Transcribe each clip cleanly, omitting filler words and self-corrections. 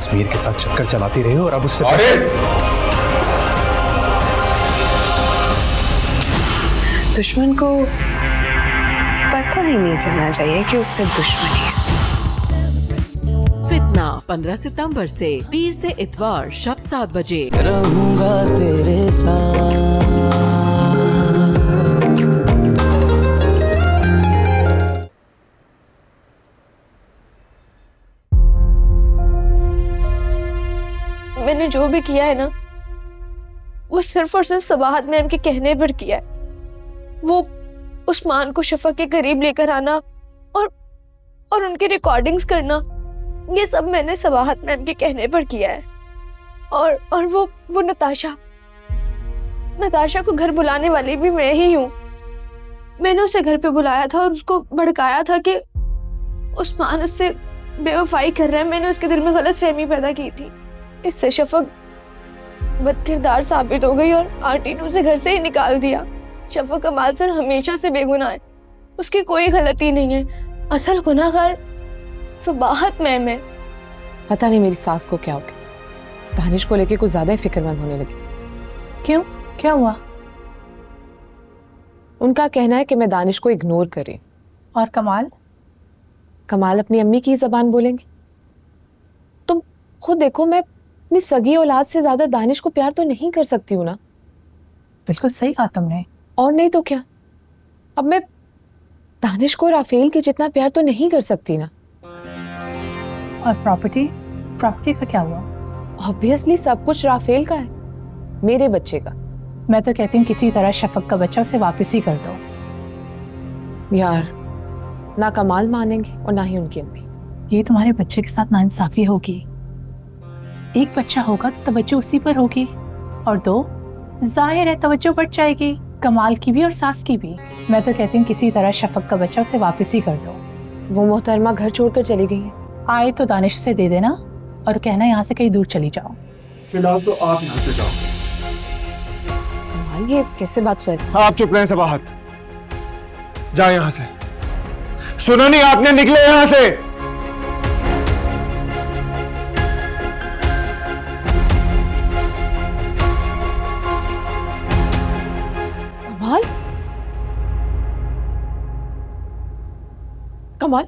तस्वीर के साथ चक्कर चलाती रही और अब उससे दुश्मन को पता ही नहीं चलना चाहिए कि उससे दुश्मनी है। फितना 15 सितंबर से 20 से इतवार शाम 7 बजे। रहूंगा तेरे साथ। मैंने जो भी किया है ना, वो सिर्फ और सिर्फ सबाहत मैम के कहने पर किया है। वो उस्मान को शफक के करीब लेकर आना और उनकी रिकॉर्डिंग्स करना, ये सब मैंने सबाहत मैम के कहने पर किया है। और वो नताशा को घर बुलाने वाली भी मैं ही हूँ। मैंने उसे घर पे बुलाया था और उसको भड़काया था कि उस्मान उससे बेवफाई कर रहा है। मैंने उसके दिल में गलतफहमी पैदा की थी। इससे शफक बदकिरदार साबित हो गई और आंटी ने उसे घर से ही निकाल दिया। शफक कमाल सर हमेशा से बेगुनाह है, उसकी कोई गलती नहीं है। असल गुनाहगार सबाहत मैम है। पता नहीं मेरी सास को क्या हो गया, दानिश को लेके कुछ ज्यादा ही फिक्रमंद होने लगी। क्यों, क्या हुआ? उनका कहना है कि मैं दानिश को इग्नोर करी। और कमाल अपनी अम्मी की जबान बोलेंगे। तुम खुद देखो, मैं अपनी सगी औलाद से ज्यादा दानिश को प्यार तो नहीं कर सकती हूँ ना। बिल्कुल सही कहा तुमने। और नहीं तो क्या, अब मैं दानिश को राफेल के जितना प्यार तो नहीं कर सकती ना। और प्रॉपर्टी का क्या हुआ? ऑब्वियसली सब कुछ राफेल का है, मेरे बच्चे का। मैं तो कहती हूँ किसी तरह शफक का बच्चा उसे वापस ही कर दो। यार, ना कमाल मानेंगे और ना ही उनकी अम्मी। ये तुम्हारे बच्चे के साथ नाइंसाफी होगी। एक बच्चा होगा तो तवज्जो उसी पर होगी, और 2 जाहिर है तवज्जो बढ़ जाएगी, कमाल की भी और सास की भी। मैं तो कहती हूँ किसी तरह शफक का बच्चा उसे वापस ही कर दो। वो मोहतरमा घर छोड़कर चली गई है। आए तो दानिश से दे देना और कहना यहाँ से कहीं दूर चली जाओ। फिलहाल तो आप यहाँ से जाओ। कमाल, ये कैसे बात कर? हाँ, आप चुप रहें सबाहत, जाए यहाँ से। सुना नहीं आपने, निकले यहाँ से। कमाल,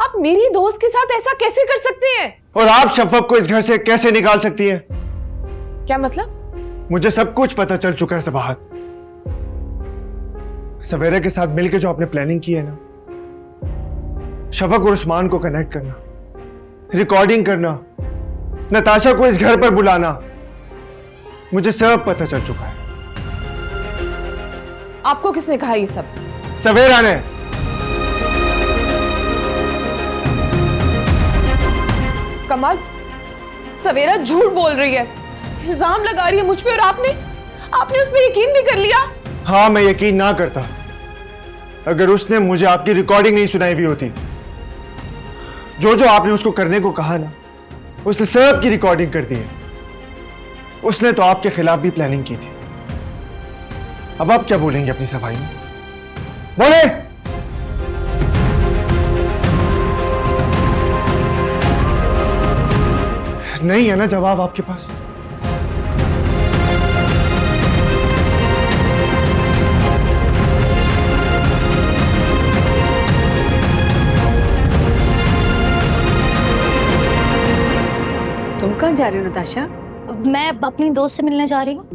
आप मेरी दोस्त के साथ ऐसा कैसे कर सकते हैं? और आप शफक को इस घर से कैसे निकाल सकती हैं? क्या मतलब? मुझे सब कुछ पता चल चुका है सबाहत। सवेरे के साथ मिलकर जो आपने प्लानिंग की है ना, शफक और उस्मान को कनेक्ट करना, रिकॉर्डिंग करना, नताशा को इस घर पर बुलाना, मुझे सब पता चल चुका है। आपको किसने कहा ये सब? सवेरा ने। कमाल, सवेरा झूठ बोल रही है, इल्जाम लगा रही है मुझ पे, और आपने उस पर यकीन भी कर लिया? हाँ, मैं यकीन ना करता अगर उसने मुझे आपकी रिकॉर्डिंग नहीं सुनाई हुई होती। जो आपने उसको करने को कहा ना, उसने सब की रिकॉर्डिंग कर दी है। उसने तो आपके खिलाफ भी प्लानिंग की थी। अब आप क्या बोलेंगे अपनी सफाई में? बोले। नहीं है ना जवाब आपके पास? तुम कहाँ जा रही हो नताशा? मैं अपनी दोस्त से मिलने जा रही हूँ।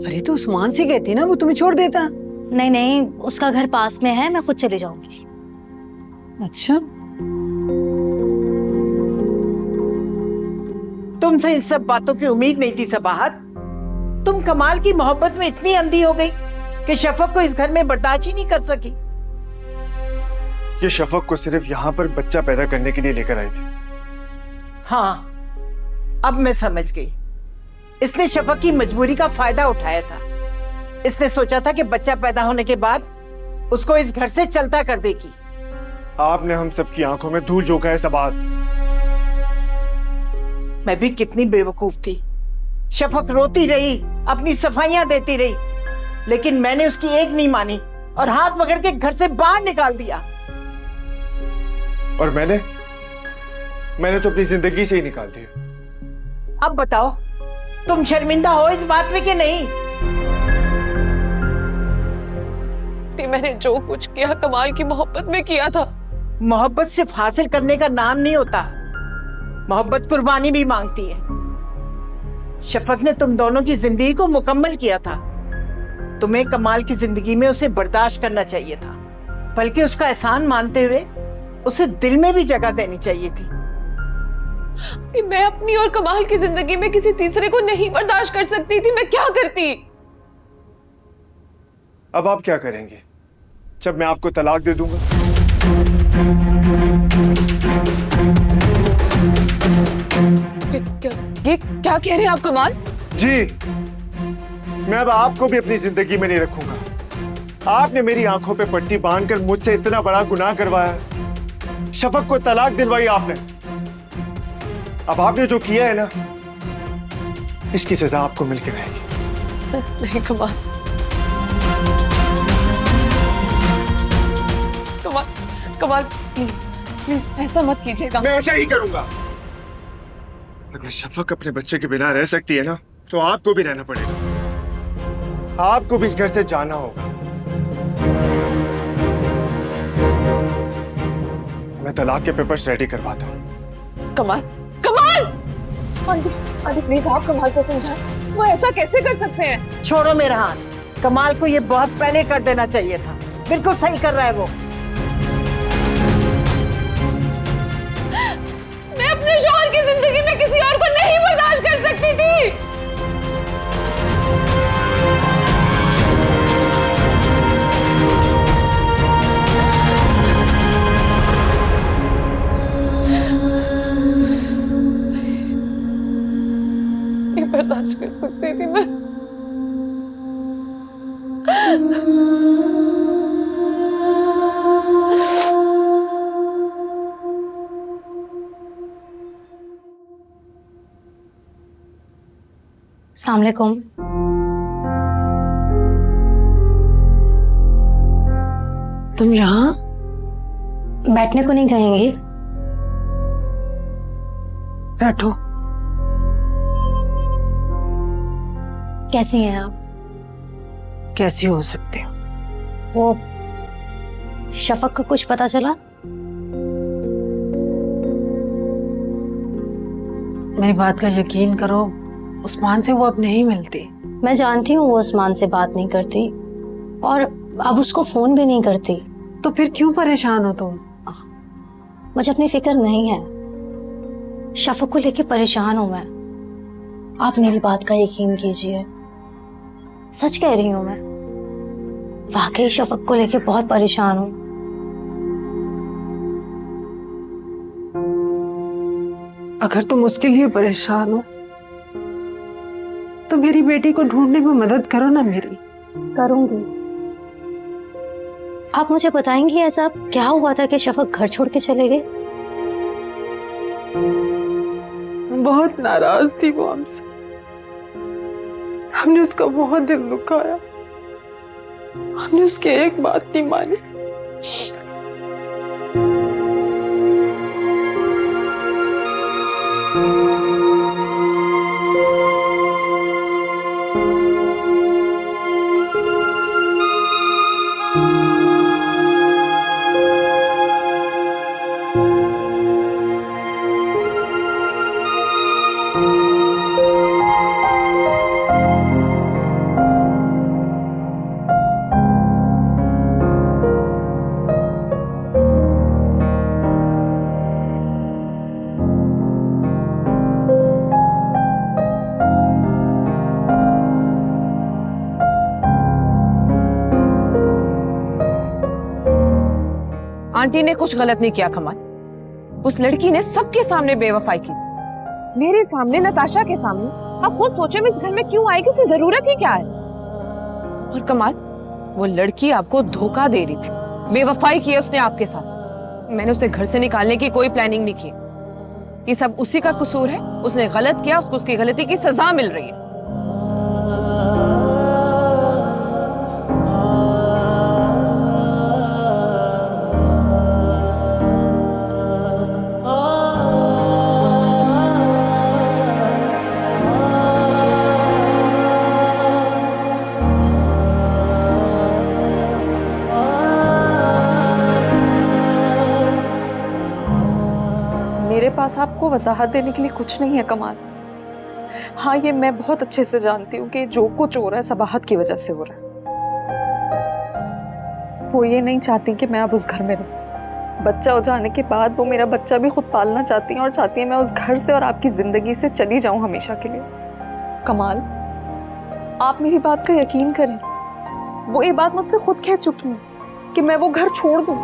अरे तो उस्मान से कहती ना, वो तुम्हें छोड़ देता। नहीं नहीं, उसका घर पास में है, मैं खुद चली जाऊंगी। अच्छा, तुमसे इन सब बातों की उम्मीद नहीं थी सबाहत। तुम कमाल की मोहब्बत में इतनी अंधी हो गई कि शफक को इस घर में बर्दाश्त ही नहीं कर सकी। ये शफक को सिर्फ यहाँ पर बच्चा पैदा करने के लिए लेकर आई थी। हाँ, अब मैं समझ गई। इसने शफक की मजबूरी का फायदा उठाया था। इसने सोचा था कि बच्चा पैदा होने के बाद उसको इस घर से चलता कर देगी। आपने हम सबकी आंखों में धूल झोंका है सबाहत। मैं भी कितनी बेवकूफ थी। शफक रोती रही, अपनी सफाइयां देती रही, लेकिन मैंने उसकी एक नहीं मानी और हाथ पकड़ के घर से बाहर निकाल दिया। और मैंने तो अपनी जिंदगी से ही निकाल दिया। अब बताओ, तुम शर्मिंदा हो इस बात में कि नहीं? मैंने जो कुछ किया कमाल की मोहब्बत में किया था। मोहब्बत सिर्फ हासिल करने का नाम नहीं होता, मोहब्बत कुर्बानी भी मांगती है। शफक ने तुम दोनों की जिंदगी को मुकम्मल किया था। तुम्हें कमाल की जिंदगी में उसे बर्दाश्त करना चाहिए था, बल्कि उसका एहसान मानते हुए उसे दिल में भी जगह देनी चाहिए थी। कि मैं अपनी और कमाल की जिंदगी में किसी तीसरे को नहीं बर्दाश्त कर सकती थी, मैं क्या करती? अब आप क्या करेंगे जब मैं आपको तलाक दे दूंगा? ये क्या कह रहे हैं आप कमाल? जी, मैं अब आपको भी अपनी जिंदगी में नहीं रखूंगा। आपने मेरी आंखों पे पट्टी बांधकर मुझसे इतना बड़ा गुनाह करवाया। शफक को तलाक दिलवाई आपने। अब आपने जो किया है ना, इसकी सजा आपको मिलकर रहेगी। नहीं कमाल, कमाल, कमाल, प्लीज प्लीज ऐसा मत कीजिएगा। मैं ऐसा ही करूंगा। अगर शफक अपने बच्चे के बिना रह सकती है ना, तो आपको भी रहना पड़ेगा। आपको भी इस घर से जाना होगा। मैं तलाक के पेपर्स रेडी करवाता हूँ। कमाल, कमाल! आंटी, आंटी प्लीज आप कमाल को समझाएं, वो ऐसा कैसे कर सकते हैं? छोड़ो मेरा हाथ। कमाल को ये बहुत पहले कर देना चाहिए था। बिल्कुल सही कर रहा है वो। मैं अपने शौहर की जिंदगी में किसी और को नहीं बर्दाश्त कर सकती थी। नहीं बर्दाश्त कर सकती थी मैं। अस्सलाम वालेकुम। तुम यहाँ बैठने को नहीं कहेंगी? बैठो। कैसी हैं आप? कैसी हो सकते हो? वो शफक का कुछ पता चला? मेरी बात का यकीन करो, उस्मान से वो अब नहीं मिलती। मैं जानती हूँ वो उस्मान से बात नहीं करती और अब उसको फोन भी नहीं करती। तो फिर क्यों परेशान हो तुम? मुझे अपनी फिक्र नहीं है, शफक को लेके परेशान हूं मैं। आप मेरी बात का यकीन कीजिए, सच कह रही हूं मैं। वाकई शफक को लेके बहुत परेशान हूं। अगर तुम उसके लिए परेशान हो तो मेरी बेटी को ढूंढने में मदद करो ना मेरी। करूंगी। आप मुझे बताएंगी ऐसा क्या हुआ था कि शफक घर छोड़ के चले गए? बहुत नाराज थी वो हमसे। हमने उसका बहुत दिल दुखाया। हमने उसकी एक बात नहीं मानी। आंटी ने कुछ गलत नहीं किया कमाल। उस लड़की ने सबके सामने बेवफाई की, मेरे सामने, नताशा के सामने। आप खुद सोचे मैं इस घर में क्यों आई, उसे जरूरत ही क्या है? और कमाल, वो लड़की आपको धोखा दे रही थी, बेवफाई की है उसने आपके साथ। मैंने उसे घर से निकालने की कोई प्लानिंग नहीं की। ये सब उसी का कसूर है, उसने गलत किया, उसको उसकी गलती की सजा मिल रही है। पास आपको वजाहत देने के लिए कुछ नहीं है कमाल। हाँ, ये मैं बहुत अच्छे से जानती हूँ कि जो कुछ हो रहा है सबाहत की वजह से हो रहा है। वो ये नहीं चाहती कि मैं अब उस घर में रहूं। बच्चा हो जाने के बाद वो मेरा बच्चा भी खुद पालना चाहती हैं और चाहती है मैं उस घर से और आपकी जिंदगी से चली जाऊं हमेशा के लिए। कमाल, आप मेरी बात का यकीन करें, वो ये बात मुझसे खुद कह चुकी हैं कि मैं वो घर छोड़ दूं।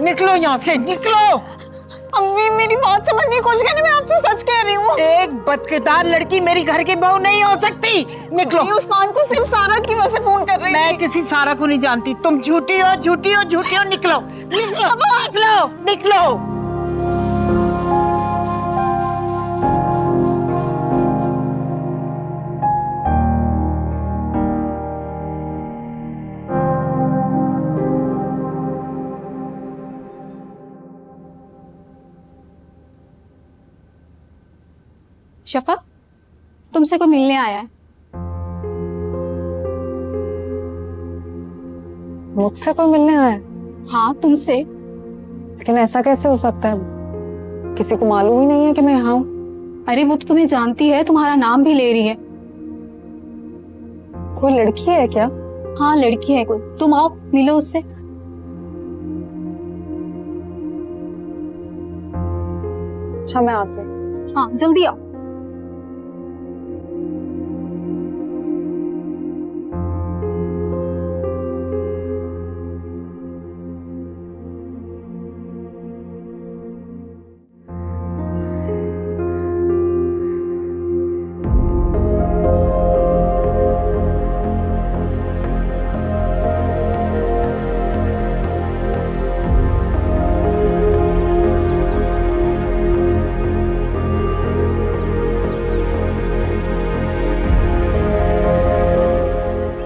निकलो यहाँ से, निकलो। अम्मी मेरी बात समझने की कोशिश करें, मैं आपसे सच कह रही हूँ। एक बदकिरदार लड़की मेरी घर की बहू नहीं हो सकती। निकलो। उस्मान को सिर्फ सारा की वजह से फोन कर रही थी। मैं किसी सारा को नहीं जानती। तुम झूठी हो, झूठी हो, झूठी हो। निकलो, निकलो, निकलो, निकलो। शफा, तुमसे कोई मिलने आया है। मुझसे कोई मिलने आया है? हाँ, तुमसे। लेकिन ऐसा कैसे हो सकता है? किसी को मालूम ही नहीं है कि मैं यहाँ हूँ। अरे वो तो तुम्हें जानती है, तुम्हारा नाम भी ले रही है। कोई लड़की है क्या? हाँ, लड़की है कोई। तुम आओ, मिलो उससे। अच्छा, मैं आती हूँ। हाँ, जल्दी आओ।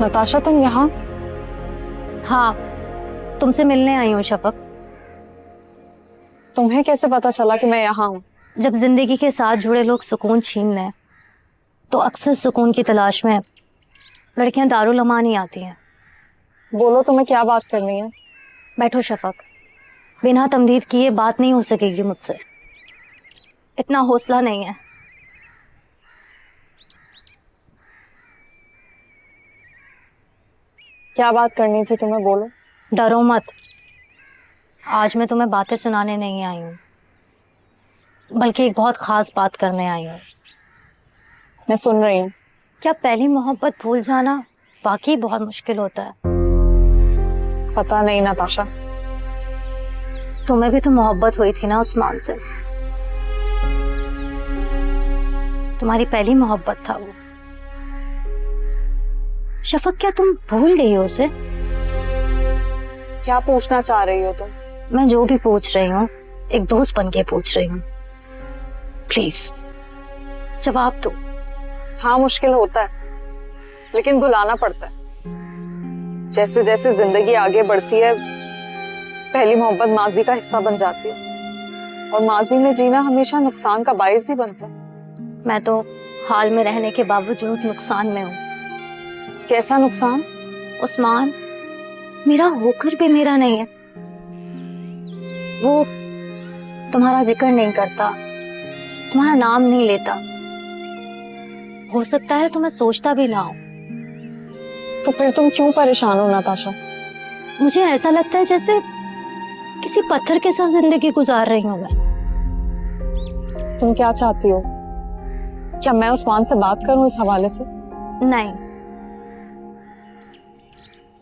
नताशा, तुम यहाँ? हाँ, तुमसे मिलने आई हूँ शफक। तुम्हें कैसे पता चला कि मैं यहाँ हूँ? जब जिंदगी के साथ जुड़े लोग सुकून छीन लें तो अक्सर सुकून की तलाश में लड़कियां दारुल अमान ही आती हैं। बोलो, तुम्हें क्या बात करनी है? बैठो शफक, बिना तमदीद किए बात नहीं हो सकेगी मुझसे। इतना हौसला नहीं है। क्या बात करनी थी तुम्हें, बोलो। डरो मत, आज मैं तुम्हें बातें सुनाने नहीं आई हूँ, बल्कि एक बहुत खास बात करने आई हूँ। मैं सुन रही हूँ। क्या पहली मोहब्बत भूल जाना वाकई बहुत मुश्किल होता है? पता नहीं नताशा। तुम्हें भी तो मोहब्बत हुई थी ना उस्मान से। तुम्हारी पहली मोहब्बत था वो। शफक, क्या तुम भूल गई हो उसे? क्या पूछना चाह रही हो तुम? मैं जो भी पूछ रही हूँ एक दोस्त बन के पूछ रही हूँ। प्लीज जवाब दो। हाँ, मुश्किल होता है, लेकिन बुलाना पड़ता है। जैसे जैसे जिंदगी आगे बढ़ती है, पहली मोहब्बत माजी का हिस्सा बन जाती है, और माजी में जीना हमेशा नुकसान का बायस ही बनता है। मैं तो हाल में रहने के बावजूद नुकसान में हूँ। कैसा नुकसान? उस्मान मेरा होकर भी मेरा नहीं है। वो तुम्हारा जिक्र नहीं करता, तुम्हारा नाम नहीं लेता। हो सकता है तुम्हें सोचता भी ना हो। तो फिर तुम क्यों परेशान हो नताशा? मुझे ऐसा लगता है जैसे किसी पत्थर के साथ जिंदगी गुजार रही हूँ मैं। तुम क्या चाहती हो? क्या मैं उस्मान से बात करूं इस हवाले से? नहीं,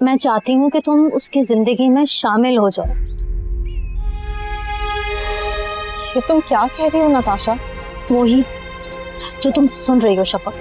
मैं चाहती हूँ कि तुम उसकी जिंदगी में शामिल हो जाओ। ये तुम क्या कह रही हो नताशा? वही जो तुम सुन रही हो शफक।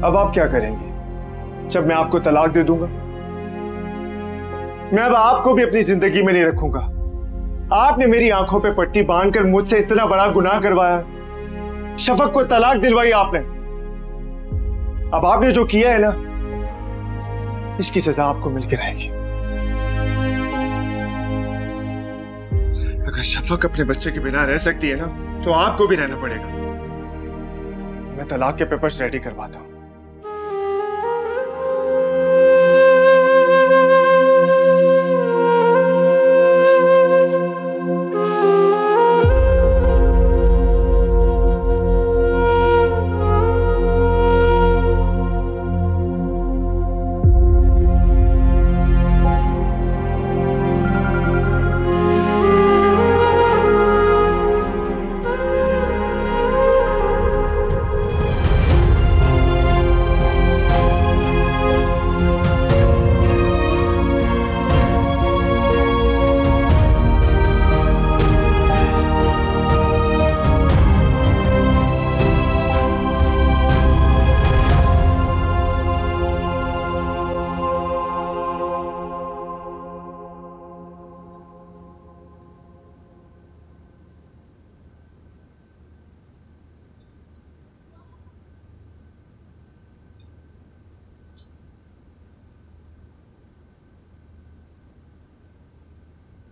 अब आप क्या करेंगी जब मैं आपको तलाक दे दूंगा? मैं अब आपको भी अपनी जिंदगी में नहीं रखूंगा। आपने मेरी आंखों पे पट्टी बांधकर मुझसे इतना बड़ा गुनाह करवाया, शफक को तलाक दिलवाई आपने। अब आपने जो किया है ना, इसकी सजा आपको मिलकर रहेगी। अगर शफक अपने बच्चे के बिना रह सकती है ना, तो आपको भी रहना पड़ेगा। मैं तलाक के पेपर्स रेडी करवाता हूं।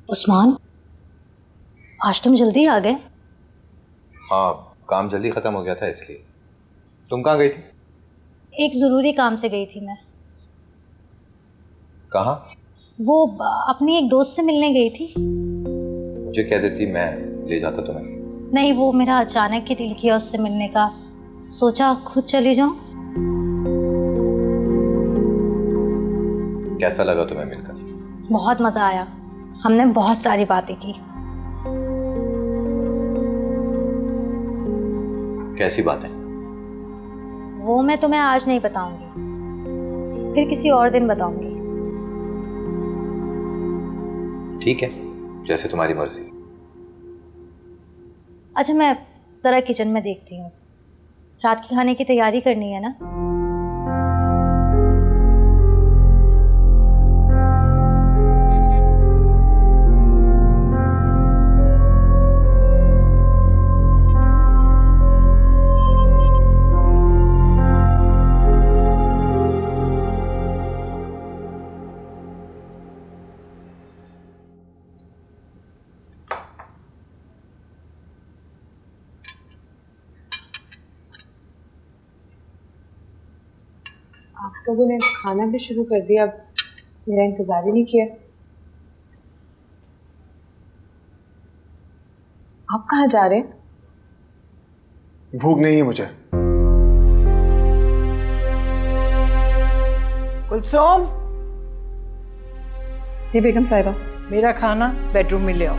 उस्मान, आज तुम जल्दी आ गए? हाँ, काम जल्दी खत्म हो गया था इसलिए। तुम कहाँ गई थी? एक जरूरी काम से गई थी मैं। कहाँ? वो अपनी एक दोस्त से मिलने गई थी। मुझे कह देती, मैं ले जाता तुम्हें। नहीं, वो मेरा अचानक ही दिल किया उससे मिलने का, सोचा खुद चली जाऊं। कैसा लगा तुम्हें मिलकर? बहुत मजा आया, हमने बहुत सारी बातें की। कैसी बातें? वो मैं तुम्हें आज नहीं बताऊंगी, फिर किसी और दिन बताऊंगी। ठीक है, जैसे तुम्हारी मर्जी। अच्छा, मैं जरा किचन में देखती हूँ, रात के खाने की तैयारी करनी है ना। आप लोगों ने खाना भी शुरू कर दिया, मेरा इंतजार ही नहीं किया। आप कहाँ जा रहे हैं? भूख नहीं है मुझे। कुलसुम, जी बेगम साहिबा। मेरा खाना बेडरूम में ले आओ।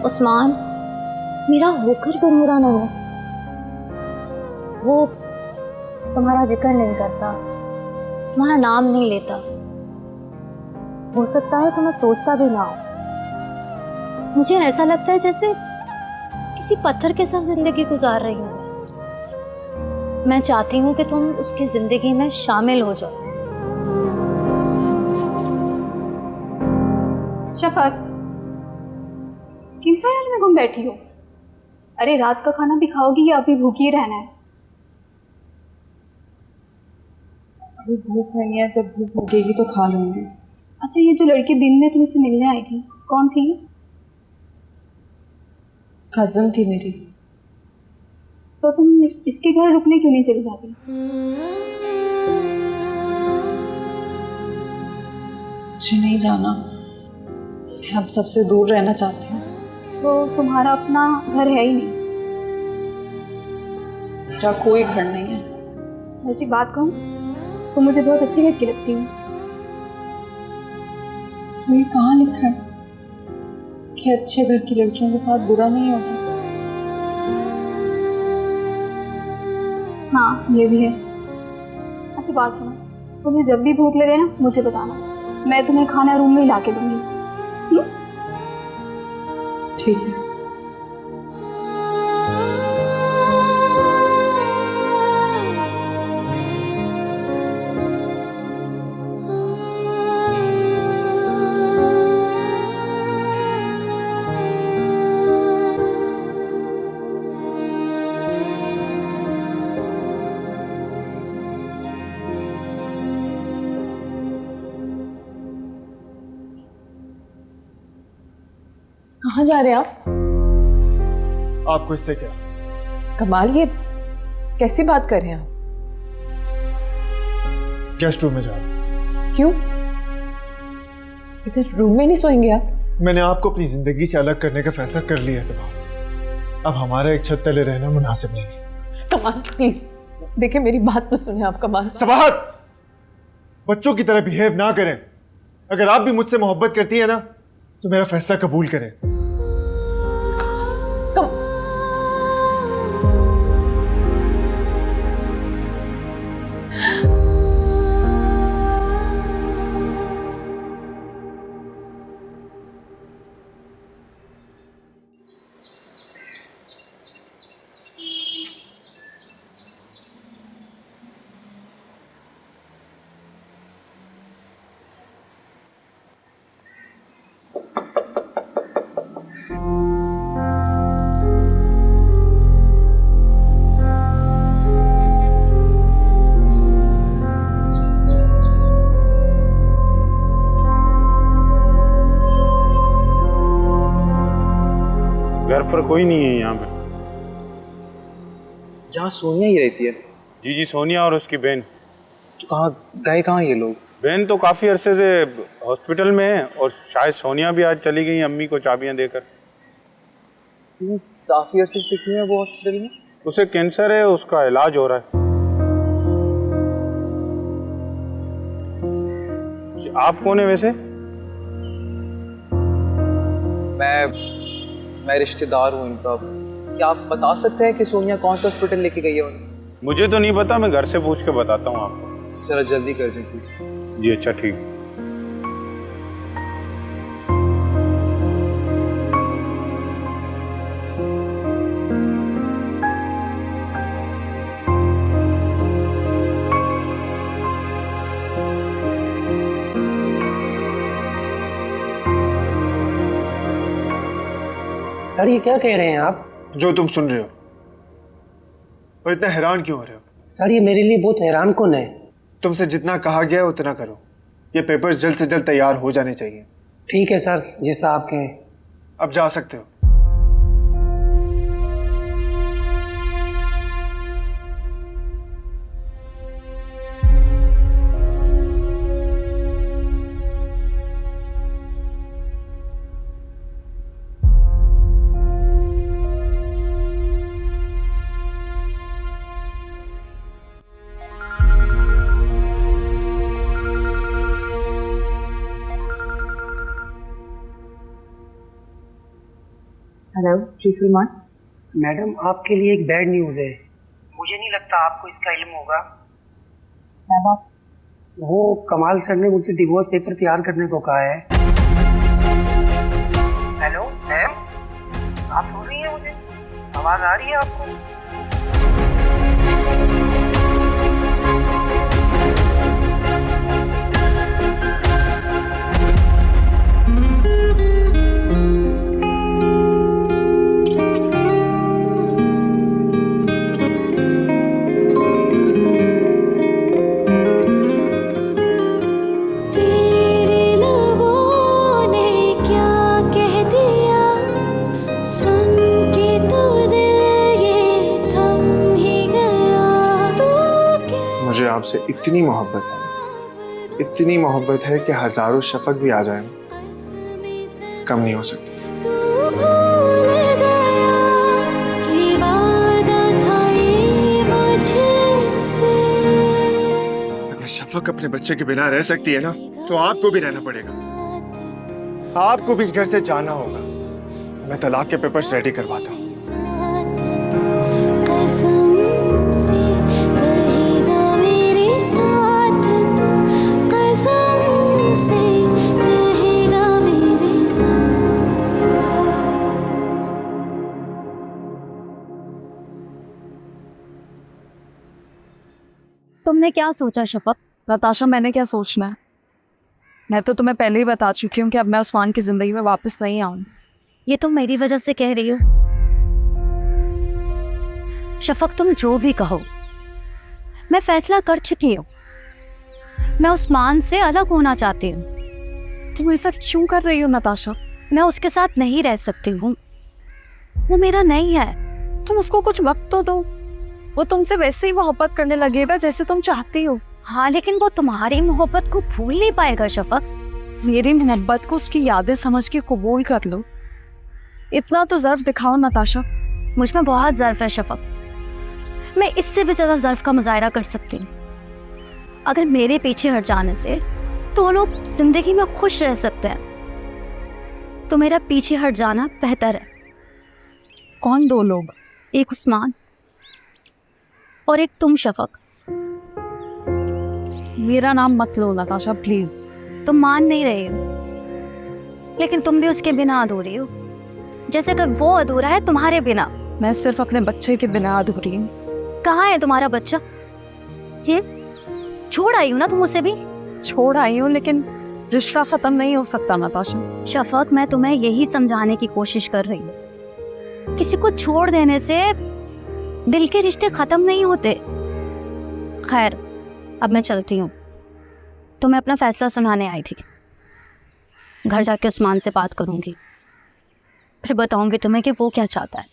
उस्मान, मेरा होकर भी मेरा नहीं, वो तुम्हारा जिक्र नहीं करता, तुम्हारा नाम नहीं लेता। हो सकता है तुम्हें सोचता भी ना हो। मुझे ऐसा लगता है जैसे किसी पत्थर के साथ जिंदगी गुजार रही हूँ। मैं चाहती हूँ कि तुम उसकी जिंदगी में शामिल हो जाओ। शफक, किन ख्याल में घूम बैठी हो? अरे रात का खाना भी खाओगी या अभी भूखी रहना है? अभी भूख नहीं है, जब भूख लगेगी तो खा लूंगी। अच्छा, ये जो लड़की दिन में तुमसे मिलने आई थी, कौन थी? कजन थी मेरी। तो तुम इसके घर रुकने क्यों नहीं चली जाती? मुझे नहीं जाना, मैं अब सबसे दूर रहना चाहती हूँ। तो तुम्हारा अपना घर है ही नहीं? मेरा कोई घर नहीं है। ऐसी बात कहूँ तो मुझे बहुत अच्छी घर की लगती हूँ। तो ये कहाँ लिखा है कि अच्छे घर की लड़कियों के साथ बुरा नहीं होता? हाँ ये भी है। अच्छा बात सुनो, तुम्हें जब भी भूख लगे ना मुझे बताना, मैं तुम्हें खाना रूम में ही ला के दूंगी। ठीक है। कहाँ जा रहे हैं आप? आपको इससे क्या? कमाल, ये कैसी बात कर रहे हैं आप? गेस्ट रूम में जा रहा हूं। क्यों? इधर रूम में नहीं सोएंगे आप? मैंने आपको अपनी जिंदगी से अलग करने का फैसला कर लिया है सबा। अब हमारा एक छत तले रहना मुनासिब नहीं है। कमाल प्लीज देखिए, मेरी बात तो सुने आप। कमाल, सबाहत, बच्चों की तरह बिहेव ना करें। अगर आप भी मुझसे मोहब्बत करती है ना तो मेरा फैसला कबूल करें। घर पर कोई नहीं है यहाँ पे। यहाँ सोनिया ही रहती है। जी जी, सोनिया और उसकी बहन। तो कहाँ गए, कहाँ ये लोग? बहन तो काफ़ी अरसे से हॉस्पिटल में है और शायद सोनिया भी आज चली गई अम्मी को चाबियाँ देकर। क्यों, काफ़ी अरसे से क्यों है वो हॉस्पिटल में? उसे कैंसर है, उसका इलाज हो रहा है। आप कौन है वैसे? मैं रिश्तेदार हूँ इनका। क्या आप बता सकते हैं कि सोनिया कौन सा हॉस्पिटल लेके गई है उन्हें? मुझे तो नहीं पता, मैं घर से पूछ के बताता हूँ आपको। जरा जल्दी कर दें प्लीज। जी अच्छा, ठीक। सर ये क्या कह रहे हैं आप? जो तुम सुन रहे हो। और इतना हैरान क्यों हो रहे हो? सर ये मेरे लिए बहुत हैरान कौन है? तुमसे जितना कहा गया है उतना करो। ये पेपर्स जल्द से जल्द तैयार हो जाने चाहिए। ठीक है सर, जैसा आप कहें। अब जा सकते हो। हेलो जी सलमान। मैडम आपके लिए एक बैड न्यूज़ है। मुझे नहीं लगता आपको इसका इल्म होगा। क्या बात? वो कमाल सर ने मुझसे डिवोर्स पेपर तैयार करने को कहा है। हेलो मैम, आप सुन रही हैं मुझे? आवाज़ आ रही है आपको? मुझे आपसे इतनी मोहब्बत है कि हजारों शफक भी आ जाए कम नहीं हो सकती। अगर शफक अपने बच्चे के बिना रह सकती है ना तो आपको भी रहना पड़ेगा। आपको भी इस घर से जाना होगा। मैं तलाक के पेपर्स रेडी करवाता हूँ। तुमने क्या सोचा शफक? नताशा, मैंने क्या सोचना है? मैं तो तुम्हें पहले ही बता चुकी हूँ कि अब मैं उस्मान की जिंदगी में वापस नहीं आऊँ। ये तुम मेरी वजह से कह रही हो? शफक, तुम जो भी कहो, मैं फैसला कर चुकी हूँ। मैं उस्मान से अलग होना चाहती हूँ। तुम ऐसा क्यों कर रही हो नताशा? मैं उसके साथ नहीं रह सकती हूँ, वो मेरा नहीं है। तुम उसको कुछ वक्त तो दो, वो तुमसे वैसे ही मोहब्बत करने लगेगा जैसे तुम चाहती हो। हाँ, लेकिन वो तुम्हारी मोहब्बत को भूल नहीं पाएगा शफक। मेरी मोहब्बत को उसकी यादें समझ के कबूल कर लो। इतना तो ज़र्फ दिखाओ नताशा। मुझ में बहुत ज़र्फ है शफक, मैं इससे भी ज्यादा ज़र्फ का मुजाहरा कर सकती हूँ। अगर मेरे पीछे हट जाने से तो लोग जिंदगी में खुश रह सकते हैं, तो मेरा पीछे हट जाना बेहतर है। कौन दो लोग? एक उस्मान और एक तुम शफक। मेरा नाम मत लो नताशा, प्लीज। तुम मान नहीं रही हो, लेकिन तुम भी उसके बिना अधूरी हो, जैसे कि वो अधूरा है तुम्हारे बिना। मैं सिर्फ अपने बच्चे के बिना अधूरी हूँ। कहाँ है तुम्हारा बच्चा? छोड़ आई हूँ ना तुम उसे भी? छोड़ आई हूँ, लेकिन रिश्ता खत्म नहीं हो सकता नताशा। शफक, मैं तुम्हें यही समझाने की कोशिश कर रही हूँ, किसी को छोड़ देने से दिल के रिश्ते खत्म नहीं होते। खैर, अब मैं चलती हूँ। तुम्हें अपना फैसला सुनाने आई थी। घर जाके उस्मान से बात करूंगी, फिर बताऊंगी तुम्हें कि वो क्या चाहता है।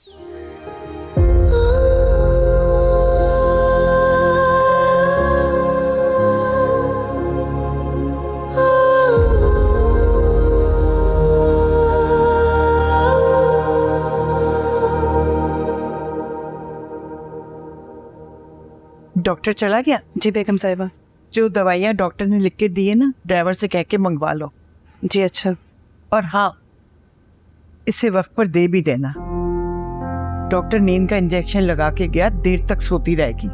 डॉक्टर चला गया? जी बेगम साहिबा। जो दवाइयाँ डॉक्टर ने लिख के दी है ना, ड्राइवर से कह के मंगवा लो। जी अच्छा। और हाँ, इसे वक्त पर दे भी देना। डॉक्टर नींद का इंजेक्शन लगा के गया, देर तक सोती रहेगी।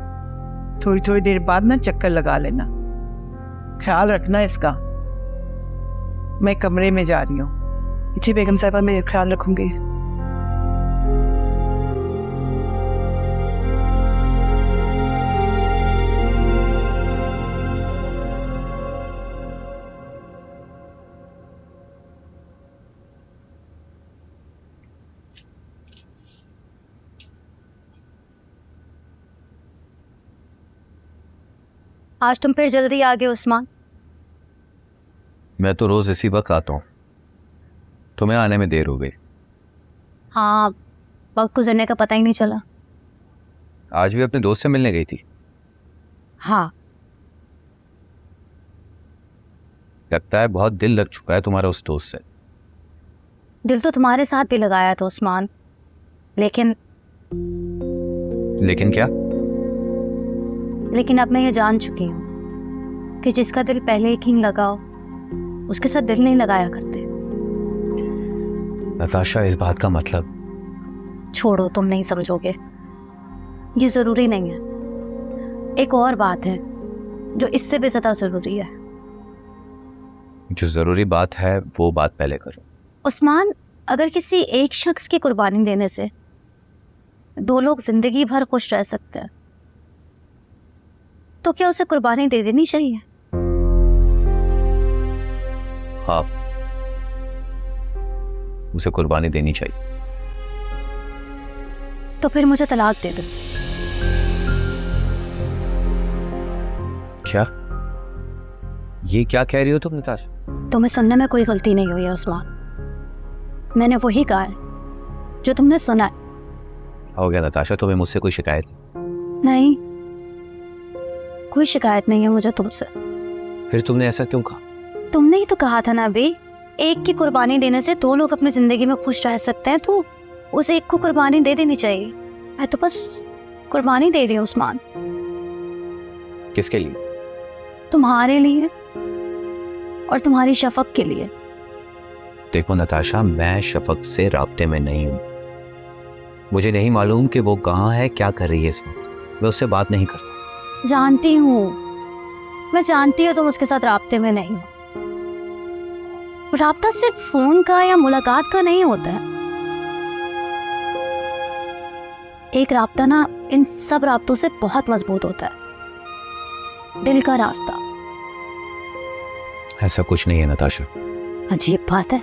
थोड़ी थोड़ी देर बाद ना चक्कर लगा लेना। ख्याल रखना इसका। मैं कमरे में जा रही हूँ। जी बेगम साहिबा, मैं ख्याल रखूंगी। आज तुम फिर जल्दी आ गए उस्मान। मैं तो रोज इसी वक्त आता हूँ, तुम्हें आने में देर हो गई। हाँ, वक्त गुजरने का पता ही नहीं चला। आज भी अपने दोस्त से मिलने गई थी? हाँ। लगता है बहुत दिल लग चुका है तुम्हारा उस दोस्त से। दिल तो तुम्हारे साथ भी लगाया था उस्मान, लेकिन क्या? लेकिन अब मैं ये जान चुकी हूँ कि जिसका दिल पहले यकीन लगाओ, उसके साथ दिल नहीं लगाया करते। नताशा, इस बात का मतलब? छोड़ो, तुम नहीं समझोगे, ये जरूरी नहीं है। एक और बात है जो इससे भी ज्यादा जरूरी है। जो जरूरी बात है वो बात पहले करो। उस्मान, अगर किसी एक शख्स की कुर्बानी देने से दो लोग जिंदगी भर खुश रह सकते हैं, तो क्या उसे कुर्बानी दे देनी चाहिए? हाँ, उसे कुर्बानी देनी चाहिए। तो फिर मुझे तलाक दे दो। क्या? ये क्या कह रही हो तुम नताशा? तुम्हें सुनने में कोई गलती नहीं हुई है उस्मान। मैंने वही कहा है जो तुमने सुना है। हो गया नताशा, तुम्हें मुझसे कोई शिकायत? नहीं, कोई शिकायत नहीं है मुझे तुमसे। फिर तुमने ऐसा क्यों कहा? तुमने ही तो कहा था ना अभी, एक की कुर्बानी देने से दो लोग अपनी जिंदगी में खुश रह सकते हैं, तो उस एक को कुर्बानी दे देनी चाहिए। मैं तो बस कुर्बानी दे रही हूँ उस्मान। किसके लिए? तुम्हारे लिए और तुम्हारी शफक के लिए। देखो नताशा, मैं शफक से राब्ते में नहीं हूँ। मुझे नहीं मालूम कि वो कहाँ है, क्या कर रही है इस वक्त। मैं उससे बात नहीं करता। जानती हूँ, मैं जानती हूँ तुम उसके साथ राब्ते में नहीं हो। राब्ता सिर्फ फोन का या मुलाकात का नहीं होता है। एक राब्ता ना इन सब राब्तों से बहुत मजबूत होता है। दिल का रास्ता। ऐसा कुछ नहीं है नताशा। अजीब बात है,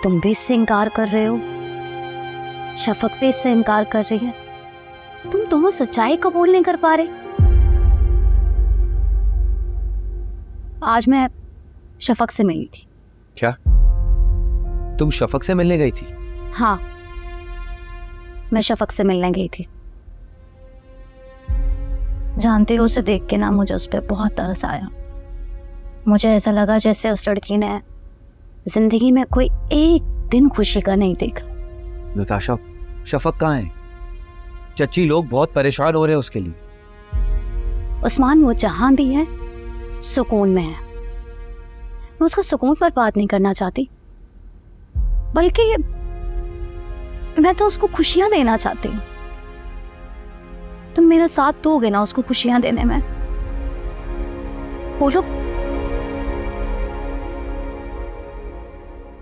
तुम भी इससे इनकार कर रहे हो, शफक भी इससे इनकार कर रही है। तुम दोनों सच्चाई कबूल नहीं कर पा रहे। आज मैं शफक से मिली थी। क्या तुम शफक से मिलने गई थी? हाँ, मैं शफक से मिलने गई थी। जानते हो, उसे देख के ना मुझे उस पर बहुत तरस आया। मुझे ऐसा लगा जैसे उस लड़की ने जिंदगी में कोई एक दिन खुशी का नहीं देखा। नताशा, शफक कहाँ है? चच्ची लोग बहुत परेशान हो रहे हैं उसके लिए। उस्मान, वो जहां भी है सुकून में है। मैं उसको सुकून पर बात नहीं करना चाहती, बल्कि मैं तो उसको खुशियां देना चाहती हूँ। तुम मेरा साथ दोगे ना उसको खुशियां देने में? बोलो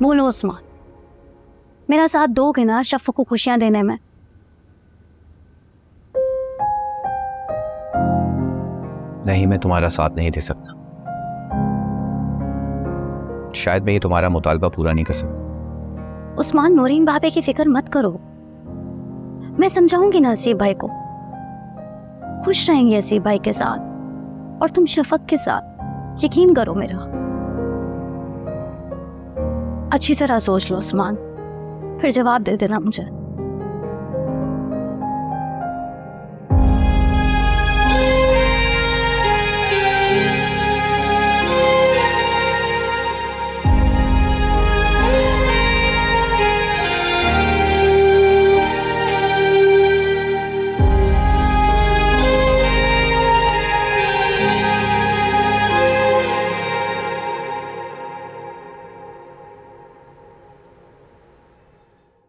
बोलो उस्मान, मेरा साथ दोगे ना शफक को खुशियां देने में? नहीं, मैं तुम्हारा साथ नहीं दे सकता। शायद मैं ये तुम्हारा मुतालबा पूरा नहीं कर सकता। उस्मान, नूरीन भाभी की फिक्र मत करो, मैं समझाऊंगी ना हसीब भाई को। खुश रहेंगे हसीब भाई के साथ और तुम शफक के साथ, यकीन करो मेरा। अच्छी तरह सोच लो उस्मान, फिर जवाब दे देना मुझे।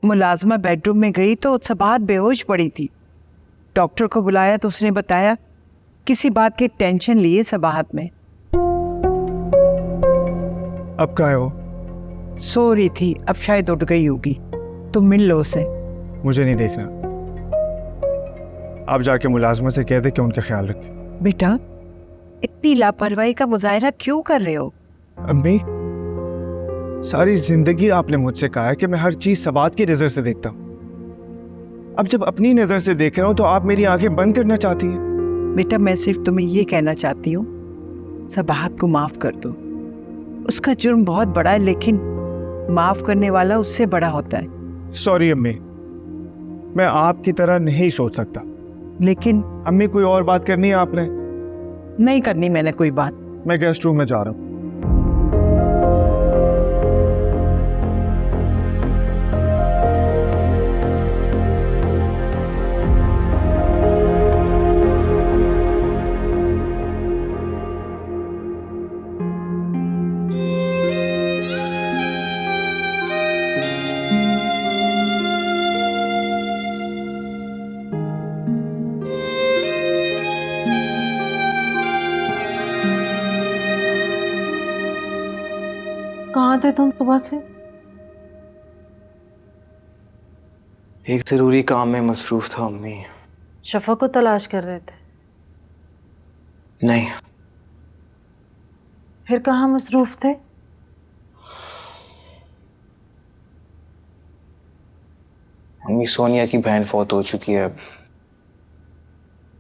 मुलाजमा बेडरूम में गई तो सबाहत बेहोश पड़ी थी। डॉक्टर को बुलाया तो उसने बताया किसी बात की टेंशन लिए सबाहत में। अब कहाँ है वो? सो रही थी, अब शायद उठ गई होगी। तुम मिल लो उसे। मुझे नहीं देखना। आप जाके मुलाजमा से कह दे कि उनका ख्याल रखे। बेटा, इतनी लापरवाही का मुजाहरा क्यों कर रहे हो? अम्मी, सारी जिंदगी आपने मुझसे कहा है कि मैं हर चीज सबात की नजर से देखता हूं। अब जब अपनी नजर से देख रहा हूं तो आप मेरी आंखें बंद करना चाहती हैं। बेटा, मैं सिर्फ तुम्हें ये कहना चाहती हूँ, सबाहत को माफ कर दो। उसका जुर्म बहुत बड़ा है, लेकिन माफ करने वाला उससे बड़ा होता है। सॉरी अम्मी, मैं आपकी तरह नहीं सोच सकता। लेकिन अम्मी, कोई और बात करनी है आपने? नहीं करनी मैंने कोई बात। मैं गेस्ट रूम में जा रहा हूँ। कहाँ थे तुम सुबह से? एक जरूरी काम में मसरूफ था अम्मी। शफक को तलाश कर रहे थे? नहीं। फिर कहाँ मसरूफ थे? अम्मी, सोनिया की बहन फौत हो चुकी है।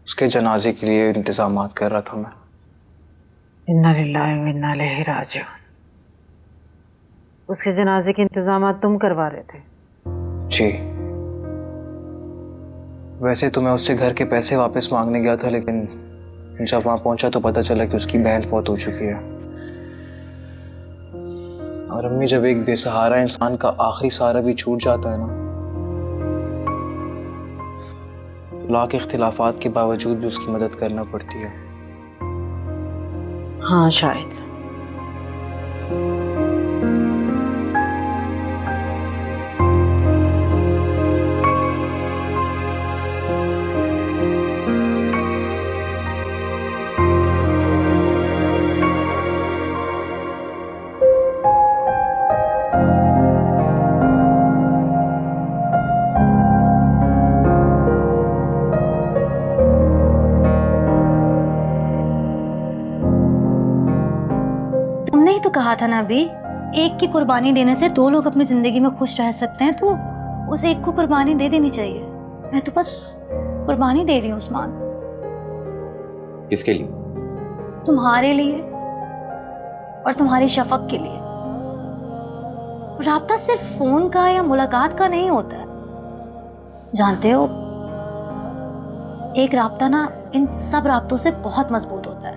उसके जनाजे के लिए इंतजामात कर रहा था मैं। इन्ना लिल्लाहि व इन्ना इलैहि राजिऊन। उसके जनाजे के इंतजामात तुम करवा रहे थे? जी। वैसे तो मैं उससे घर के पैसे वापस मांगने गया था, लेकिन जब वहां पहुंचा तो पता चला कि उसकी बहन फौत हो चुकी है। और अम्मी, जब एक बेसहारा इंसान का आखिरी सहारा भी छूट जाता है ना, तो लाख इख्तिलाफात के बावजूद भी उसकी मदद करना पड़ती है। हाँ, शायद। ही तो कहा था ना अभी, एक की कुर्बानी देने से 2 लोग अपनी जिंदगी में खुश रह सकते हैं, तो उस एक को कुर्बानी दे देनी चाहिए। मैं तो बस कुर्बानी दे रही हूँ उस्मान। किसके लिए? तुम्हारे लिए और तुम्हारी शफक के लिए। राब्ता सिर्फ फोन का या मुलाकात का नहीं होता है, जानते हो, एक राब्ता ना इन सब राब्तों से बहुत मजबूत होता है।